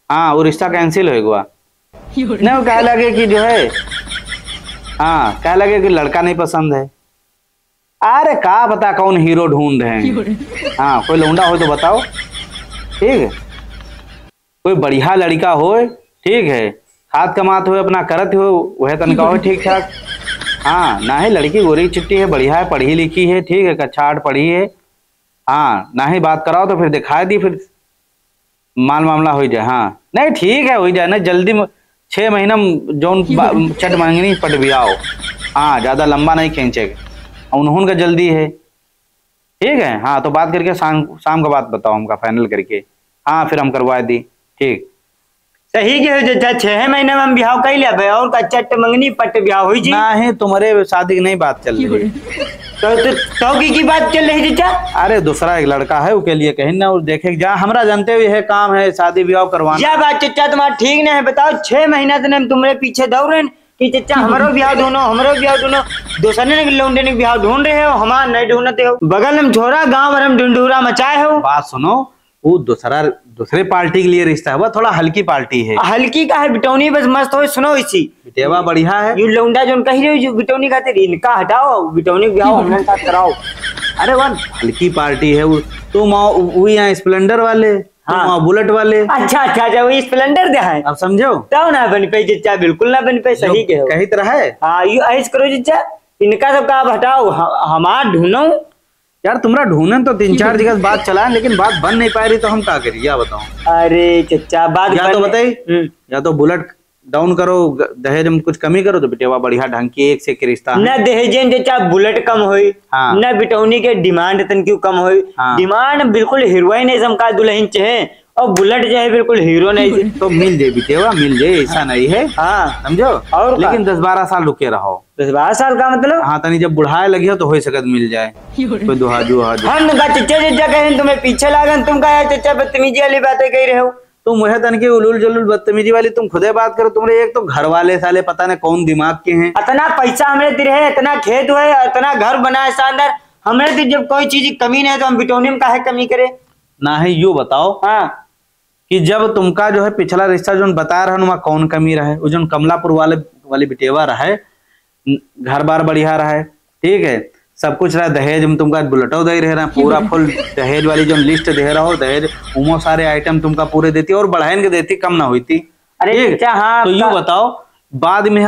हाँ वो रिश्ता कैंसिल होगा। नहीं वो कह लगे कि जो है, हाँ कह लगे कि लड़का नहीं पसंद है। अरे का बता कौन हीरो ढूंढ रहे हैं। हाँ कोई लौंडा हो तो बताओ, ठीक है, कोई बढ़िया लड़का हो, ठीक है, हाथ कमात हो अपना करत हो वह तनका हो ठीक ठाक। हाँ ना ही लड़की गोरी चिट्टी है, बढ़िया है, पढ़ी लिखी है, ठीक है, कक्षा 8 पढ़ी है। हाँ ना ही बात कराओ तो फिर दिखा दी, फिर माल मामला हो जाए। हाँ नहीं ठीक है हो जाए ना जल्दी 6 महीना जौन चट मांगनी पट भी आओ। हाँ ज्यादा लंबा नहीं खींचेगा, उन्होंने का जल्दी है, ठीक है। हाँ तो बात करके शाम का बात बताओ हमका फाइनल करके। हाँ फिर हम करवा दी, ठीक सही के हो 6 महीने में हम ब्याह कर लिया और का चट मंगनी पट ब्याह हुई जी। नहीं तुम्हारे शादी की नहीं बात चल रही। तो की बात चल रही चाचा? अरे दूसरा एक लड़का है उसके लिए कहीं ना देखे जा, हमरा जानते हुए है काम है शादी ब्याह करवाना। यह बात चाचा तुम्हारा ठीक नहीं है। बताओ 6 महीना से हम तुम्हारे पीछे दौड़ रहे कि चाचा हमारो ब्याह ढूंढो, हमारो ब्याह ढूंढो। दूसरे लौंडे ने ब्याह ढूंढ रहे हो, हमारा नहीं ढूंढते हो। बगल में छोरा गाँव भर में ढूंढूरा मचाए हो। बात सुनो, वो दूसरे पार्टी के लिए रिश्ता है, थोड़ा हल्की पार्टी है। हल्की का है बिटौनी बस मस्त हो। सुनो इसी बिटेवा बढ़िया है। यू लौंडा जो कही रहे हो बिटौनी खातिर इनका हटाओ, बिटौनी ब्याह हमारे साथ कराओ। अरे वन हल्की पार्टी है वो। तुम वो यहाँ स्प्लेंडर वाले, हाँ बुलेट वाले। अच्छा अच्छा अच्छा वो स्प्लेंडर दे है। अब समझो तो ना बन पे चाचा, बिल्कुल ना बन पे। सही के कही तरह है। हाँ यू ऐस करो चाचा, इनका सब का हटाओ, हमारा ढूंढो। यार तुम्हारा ढूंढने तो 3-4 जगह बात चला है, लेकिन बात बन नहीं पा रही, तो हम क्या करिए या बताओ। अरे चचा बात या तो बताइए, या तो बुलेट डाउन करो, दहेज में कुछ कमी करो, तो बेटेवा बढ़िया ढंग की एक से एक रिश्ता। न दहेज चाचा बुलेट कम हुई, हाँ। न बिटौनी के डिमांड तन क्यों कम हुई, हाँ। डिमांड बिल्कुल हीरोइन का दुल्हन चाहे, और बुलेट जो है बिल्कुल हीरो नहीं। तो मिल जाए बेटेवा, मिल जाए, ऐसा नहीं है, हाँ समझो। और लेकिन 10-12 साल रुके रहो। 10-12 साल का मतलब? हाँ तनी जब बुढ़ाए लगी हो तो हो सकत मिल जाए कोई दुहाजू। हम चचा कहें तुम्हें पीछे लागन, तुम कहा चचा बदतमीजी वाली बातें कह रहे हो। तुम वह तन की उलूल जलूल बदतमीजी वाली तुम खुदे बात करो। तुम्हारे एक तो घर वाले साले पता नहीं कौन दिमाग के हैं। इतना पैसा हमारे दिल है, इतना खेत हुए, इतना घर बना है शानदार, हमारे दिल जब कोई चीज की कमी नहीं है तो हम बिटौनी में काहे कमी करे। ना ही यू बताओ, हाँ कि जब तुमका जो है पिछला रिश्ता जो बता रहा वहाँ कौन कमी रहे, वो जो कमलापुर वाली बिटेवा रहे, घर बार बढ़िया रहे, ठीक है, सब कुछ रहा, दहेज में तुमका बुलेटो दे रहे, पूरा फुल दहेज वाली जो लिस्ट दे रहा हो, दहेज उमो सारे आइटम तुमका पूरे देती और बढ़ाइन के देती, कम ना होती। अरे हाँ, तो यूँ बताओ बाद में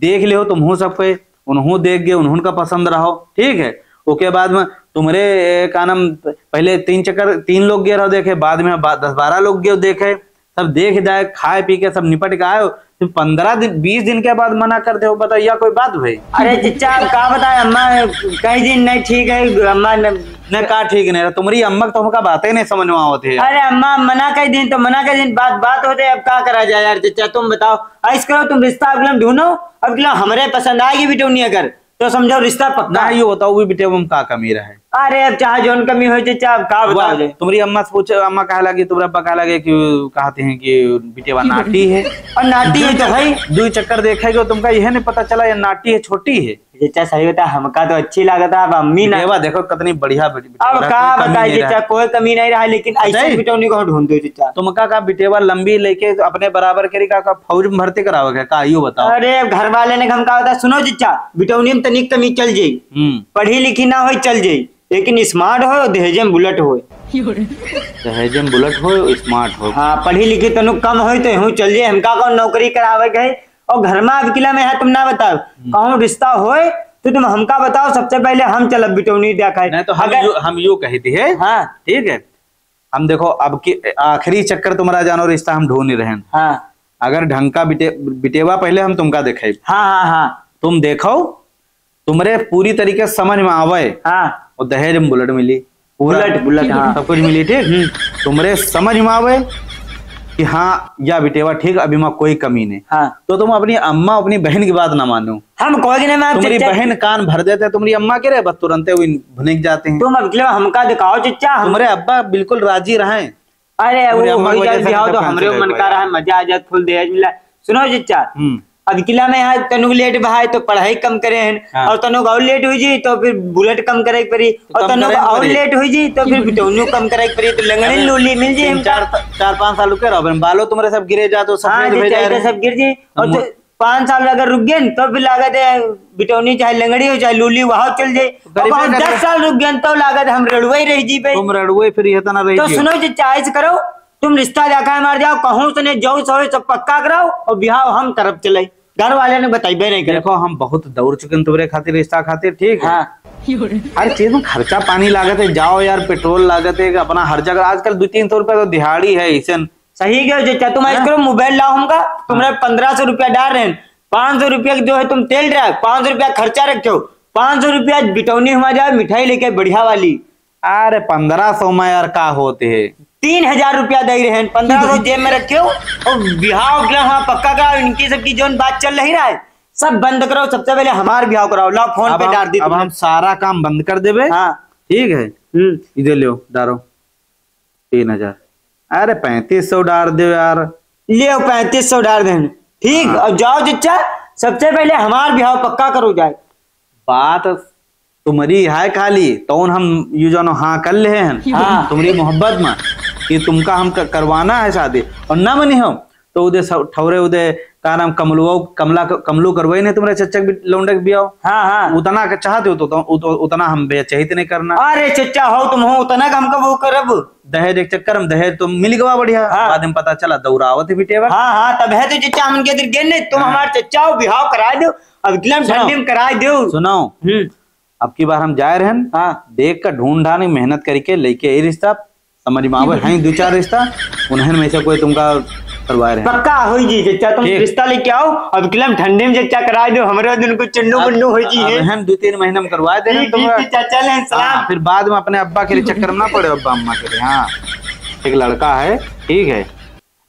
देख ले हो तुम हो सब पे, उन्हों देख गए, उन्होंने का पसंद रहो, ठीक है। उसके बाद में तुम्हारे का नाम पहले 3 लोग गए रहो देखे, बाद में 10-12 लोग गए देखे, सब देख जाए, खाए पी के सब निपट के आए, 15-20 दिन के बाद मना करते हो, बताइए कोई बात भाई। अरे चचा क्या बताए, अम्मा कई दिन नहीं ठीक है, अम्मा ने कहा ठीक नहीं, तुम्हारी अम्मा तो हमका बातें नहीं समझ में आवती है। अरे अम्मा मना कई दिन तो मना कई दिन बात होते, अब क्या करा जाए यार। चचा तुम बताओ, ऐसा करो तुम रिश्ता अगला ढूंढो, अगला हमारे पसंद आएगी बिटौनी अगर तो समझो रिश्ता पक्का। ये बताओ भी बेटे में का कमी रहे। अरे अब चाहे जोन कमी हो चाचा का बताओ। तुम्हारी अम्मा से पूछे, अम्मा कहा लगी, तुम्हारे अब्बा कहा लगे कि कहते हैं कि बेटेवा नाटी है, और नाटी है तो भाई 2 चक्कर देखेगा तुमका यह नहीं पता चला ये नाटी है छोटी है। चाचा सही बता, हमका तो अच्छी लागत है, अब अम्मी ना देखो कितनी बढ़िया। अब क्या बताइए चाचा, कोई कमी नहीं रहा, लेकिन ऐसे बिटौनी को ढूंढ दो चाचा। तुमका का बिटेवा लंबी लेके अपने बराबर करेगा का फौज में भर्ती कराओगे का, यू बताओ। अरे घर वाले ने हम कहा बता, सुनो चाचा बिटौनी में तनिक कमी चल जाये, पढ़ी लिखी ना हो चल जाये, लेकिन स्मार्ट हो, दहेज में बुलेट हो, दहेज में बुलेट हो, स्मार्ट हो। हाँ पढ़ी लिखी तनु कम हो तो यूँ चल जाये, हमका कौन नौकरी करावे गए, और घर में अब किला में है तुम ना बताओ कौन रिश्ता हो तो तुम हमका बताओ, सबसे पहले हम चलब बिटौनी देखा। नहीं तो हम यू कहती है, हाँ ठीक है, हम देखो अब की आखिरी चक्कर तुम्हारा जानो रिश्ता हम ढूंढ नहीं रहे, हाँ अगर ढंग का बिटेवा पहले हम तुमका देखे, हाँ हाँ हाँ तुम देखो तुम्हारे पूरी तरीके से समझ में आवे, हाँ और दहेज में बुलेट मिली, बुलेट हाँ सब कुछ मिली, ठीक तुम्हारे समझ में आवे कि हाँ या बिटेवा ठीक, अभी माँ कोई कमी नहीं, हाँ तो तुम अपनी अम्मा अपनी बहन की बात ना मानो। हम कोई नहीं मान, तुम्हारी बहन कान भर देते हैं तुम्हारी अम्मा के रे, बस तुरंत भुनिक जाते हैं। तुम अब हमका दिखाओ चचा, तुम्हारे अब्बा बिल्कुल राजी रहे। अरे वो तो हमरे मन का रहा, मजा आ जात, फुल दहेज मिला। सुनो चचा अब किला में यहाँ तनुक लेट बहाए तो पढ़ाई कम करे हैं। हाँ। और तनुक और लेट हुई जी तो फिर बुलेट कम करे पड़ी। और तनुक और लेट हुई जी तो फिर बिटौनियों कम करे पड़ी। तो लंगड़ी लूली मिल जी। 4-5 साल रुके रहो, बालों तुम्हारे सब गिरे जा तो सब गिर जी। और 5 साल अगर रुक गए तो फिर लागत है बिटौनी चाहे लंगड़ी हो चाहे लूली वहां चल जाए। 10 साल रुक गए तो लागत हम रड़ुआ ही रही जी पे। तुम रड़ुए फिर ये तो ना रही। तो सुनो जी, चाहे करो तुम रिश्ता जाकर मार जाओ, कहूँ से जो सो सब पक्का कराओ और ब्याह हम तरफ चले। घर वाले ने बताइए नहीं करे। देखो हम बहुत दौड़ चुके हैं तुम्हारे खातिर, रिश्ता खातिर, ठीक है। हाँ। हर चीज में खर्चा पानी लागत है। जाओ यार, पेट्रोल लागत है अपना हर जगह। आजकल 200-300 रुपया तो दिहाड़ी है इसे। सही क्यों चाचा, तुम ऐसे करो मोबाइल लाओ हमका, तुम्हारे 1500 रुपया डाल रहे हैं। 500 रुपया जो है तुम तेल रहा, 500 रुपया खर्चा रखो, 500 रुपया बिटौनी हमारे जाओ मिठाई लेके बढ़िया वाली। अरे 1500 में यार का होते है? 3000 रुपया दे रहे हैं, 1500 जेब में रखे हो और बिहाव हाँ पक्का कराओ। इनकी सबकी जो बात चल रही रहा है सब बंद करो, सबसे पहले हमारे बिहाव कराओ। लो फोन पे डाल दी। अब हम सारा काम बंद कर देवे। हाँ ठीक है। इधर लो डारो 3000। अरे 3500 डाल दो यार। ले 3500 डाल दें। ठीक। हाँ। अब जाओ चचा, सबसे पहले हमारे बिहाव पक्का करो जाए। बात तुम्हारी है खाली तो हम यू जानो हाँ कर ले हैं। हाँ। तुम्हारी मोहब्बत में कि तुमका हम करवाना है शादी और ना मनी हो तो उदय ठौरे उदय का नाम कमलू करवाई नहीं तुम्हारे चच्चा लौंडे भी आओ। हाँ हाँ। उतना का चाहते हो तो उतना हम बेचहित नहीं करना। अरे चचा हो तुम हो उतना का हमका वो करब। दहेज एक चक्कर में दहेज तो मिल गवा बढ़िया। हाँ। बाद में पता चला दौरावत भी टेबल। हाँ हाँ तब है तो चचा हम के दिल नहीं तुम हमारे चचा हो बिहाव करा दो। अब गिलम ठंडी में करा दो। सुनो अब की बार हम जाए रहे। हाँ। देख कर ढूंढ ढाने मेहनत करके लेके ये रिश्ता समझ में आवे हैं 2-4 रिश्ता उन्हें में से कोई तुमका करवाए रहे। पक्का हो जी चचा, तुम रिश्ता लेके आओ। अब गिलम ठंडी में चचा करा दो, हमारे दिन को चन्नू बन्नू हो जी है। हम 2-3 महीने में करवा दे रहे हैं चाचा ले सलाम। फिर बाद में अपने अब्बा के लिए चक्कर में ना पड़े, अब्बा अम्मा के लिए। हाँ एक लड़का है, ठीक है।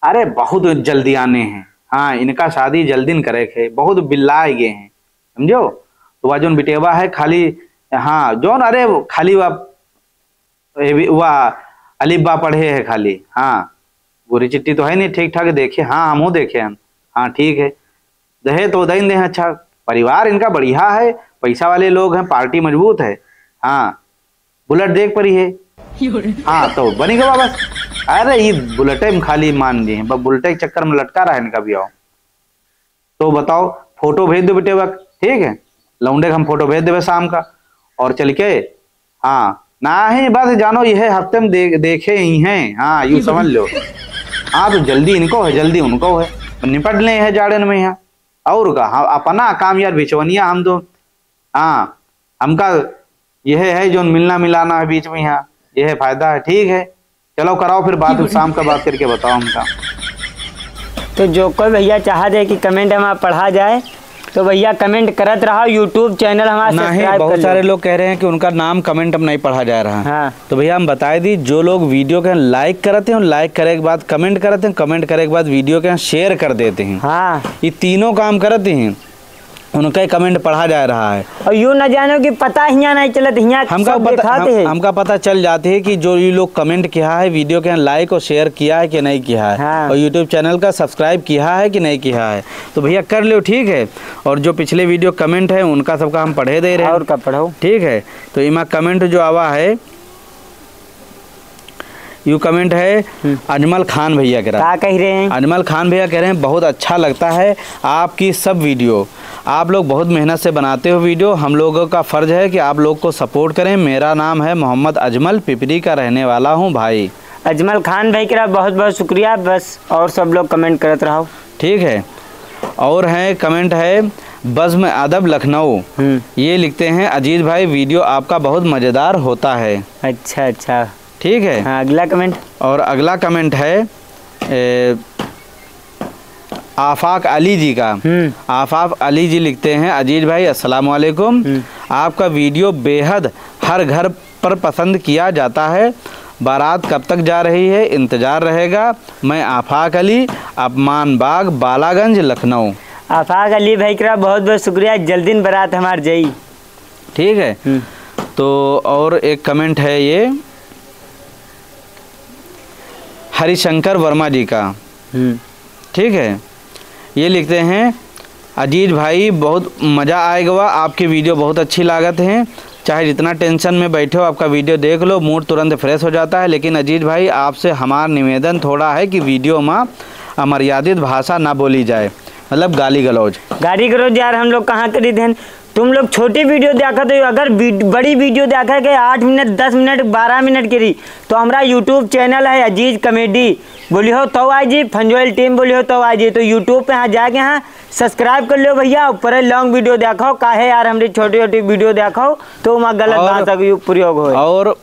अरे बहुत जल्दी आने हैं। हाँ इनका शादी जल्दी करे थे, बहुत बिल्लाए गए हैं समझो। तो वह जो बिटेवा है खाली हाँ जोन अरे खाली वह अलीबा पढ़े है खाली। हाँ गोरी चिट्टी तो है नहीं ठीक ठाक देखे। हाँ हम देखे हम। हाँ ठीक है। दहे तो दही दे। अच्छा परिवार इनका बढ़िया है, पैसा वाले लोग हैं, पार्टी मजबूत है। हाँ बुलेट देख पड़ी है। हाँ तो बनी गवा बस। अरे ये बुलेट में खाली मान दिए बुलेट के चक्कर में लटका रहा है इनका भी। आओ तो बताओ फोटो भेज दो बेटे वक्त, ठीक है। लौंडे का हम फोटो भेज देवे शाम का और चल के। हाँ ना ही बस जानो यह हफ्ते में देखे ही हैं। हाँ यूं समझ लो। हाँ तो जल्दी इनको है जल्दी उनको है, निपट ले है जाड़न में यहाँ और का। हाँ अपना काम यार बिचवनिया हम तो। हाँ हमका यह है जो मिलना मिलाना है बीच में यहाँ, यह फायदा है। ठीक है चलो कराओ फिर बात, शाम का बात करके बताओ हमका। तो जो कोई भैया चाह दे कि कमेंट हमारा पढ़ा जाए तो भैया कमेंट करत रहा। यूट्यूब चैनल हमारा नहीं, बहुत सारे लोग कह रहे हैं कि उनका नाम कमेंट में नहीं पढ़ा जा रहा। हाँ। तो भैया हम बताए दी जो लोग वीडियो के लाइक करते हैं, लाइक करे के बाद कमेंट करते हैं, कमेंट करे के बाद वीडियो के शेयर कर देते हैं। हाँ। ये तीनों काम करते हैं उनका कमेंट पढ़ा जा रहा है। और यूँ न जानो कि पता हियाँ नहीं चलत, हियाँ हमका पता चल जाते है कि जो ये लोग कमेंट किया है वीडियो के लाइक और शेयर किया है कि नहीं किया है। हाँ। और यूट्यूब चैनल का सब्सक्राइब किया है कि नहीं किया है। तो भैया कर लो, ठीक है। और जो पिछले वीडियो कमेंट है उनका सबका हम पढ़े दे रहे हैं और का पढ़ो, ठीक है। तो इमा कमेंट जो आवा है यू कमेंट है अजमल खान भैया कह रहे हैं। अजमल खान भैया कह रहे हैं बहुत अच्छा लगता है आपकी सब वीडियो, आप लोग बहुत मेहनत से बनाते हो वीडियो, हम लोगों का फ़र्ज़ है कि आप लोग को सपोर्ट करें। मेरा नाम है मोहम्मद अजमल, पिपरी का रहने वाला हूं भाई। अजमल खान भाई का बहुत बहुत शुक्रिया। बस और सब लोग कमेंट करते रहो, ठीक है। और है कमेंट है बज़्म अदब लखनऊ, ये लिखते हैं अजीज़ भाई वीडियो आपका बहुत मज़ेदार होता है। अच्छा अच्छा ठीक है। हाँ, अगला कमेंट। और अगला कमेंट है आफाक अली जी का। आफाक अली जी लिखते हैं अजीज भाई अस्सलाम वालेकुम, आपका वीडियो बेहद हर घर पर पसंद किया जाता है। बारात कब तक जा रही है, इंतज़ार रहेगा। मैं आफाक अली, अपमान बाग, बालागंज, लखनऊ। आफाक अली भाई का बहुत बहुत शुक्रिया, जल्दी बारात हमार जाई, ठीक है। तो और एक कमेंट है ये हरिशंकर वर्मा जी का, ठीक है। ये लिखते हैं अजीज भाई बहुत मज़ा आएगा, आपकी वीडियो बहुत अच्छी लागत है। चाहे जितना टेंशन में बैठे हो आपका वीडियो देख लो, मूड तुरंत फ्रेश हो जाता है। लेकिन अजीज भाई आपसे हमारा निवेदन थोड़ा है कि वीडियो में अमर्यादित भाषा ना बोली जाए, मतलब गाली गलौज यार हम लोग कहाँ करी थे। तुम लोग छोटी वीडियो देखा तो अगर बड़ी वीडियो देखा के 8 मिनट 10 मिनट 12 मिनट की रही तो हमारा यूट्यूब चैनल है अजीज कॉमेडी, बोली हो तो आई जी, फंजोल टीम बोली हो तो आई जी। तो यूट्यूब पे यहाँ जाके यहाँ सब्सक्राइब कर लो भैया। ऊपर लॉन्ग वीडियो देखो, काहे यार हमारी छोटी छोटी वीडियो देखो तो वहाँ गलत भाषा का प्रयोग हो। और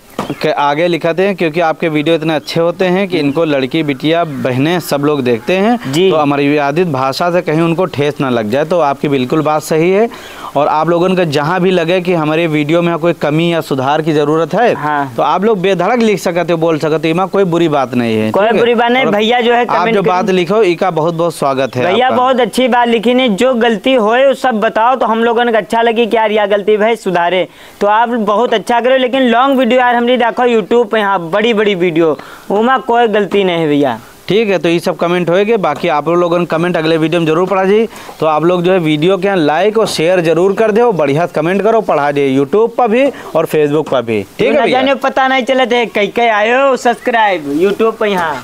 आगे लिखाते हैं क्योंकि आपके वीडियो इतने अच्छे होते हैं कि इनको लड़की बिटिया बहनें सब लोग देखते हैं जी। तो अमर्यादित भाषा से कहीं उनको ठेस ना लग जाए। तो आपकी बिल्कुल बात सही है। और आप लोगों को जहाँ भी लगे कि हमारे वीडियो में कोई कमी या सुधार की जरूरत है हाँ। तो आप लोग बेधड़क लिख सकते हो, बोल सकते हो, कोई बुरी बात नहीं है, कोई बुरी बात नहीं। भैया जो है आप जो बात लिखो इसका बहुत बहुत स्वागत है भैया, बहुत अच्छी बात लिखी ने। जो गलती होए सब बताओ तो हम लोगों को अच्छा लगे कि यार यह गलती भाई सुधारे, तो आप बहुत अच्छा करो। लेकिन लॉन्ग वीडियो यार हमने देखो यूट्यूब पे यहाँ बड़ी बड़ी वीडियो उमा कोई गलती नहीं है भैया। ठीक है, तो ये सब कमेंट होएगे। बाकी आप लोगों ने कमेंट अगले वीडियो में जरूर पढ़ा जी। तो आप लोग जो है वीडियो के यहाँ लाइक और शेयर जरूर कर दो, बढ़िया कमेंट करो, पढ़ा दे यूट्यूब पर भी और फेसबुक पर भी। ठीक है, पता नहीं चले थे कई आयो सब्सक्राइब यूट्यूब पे यहाँ।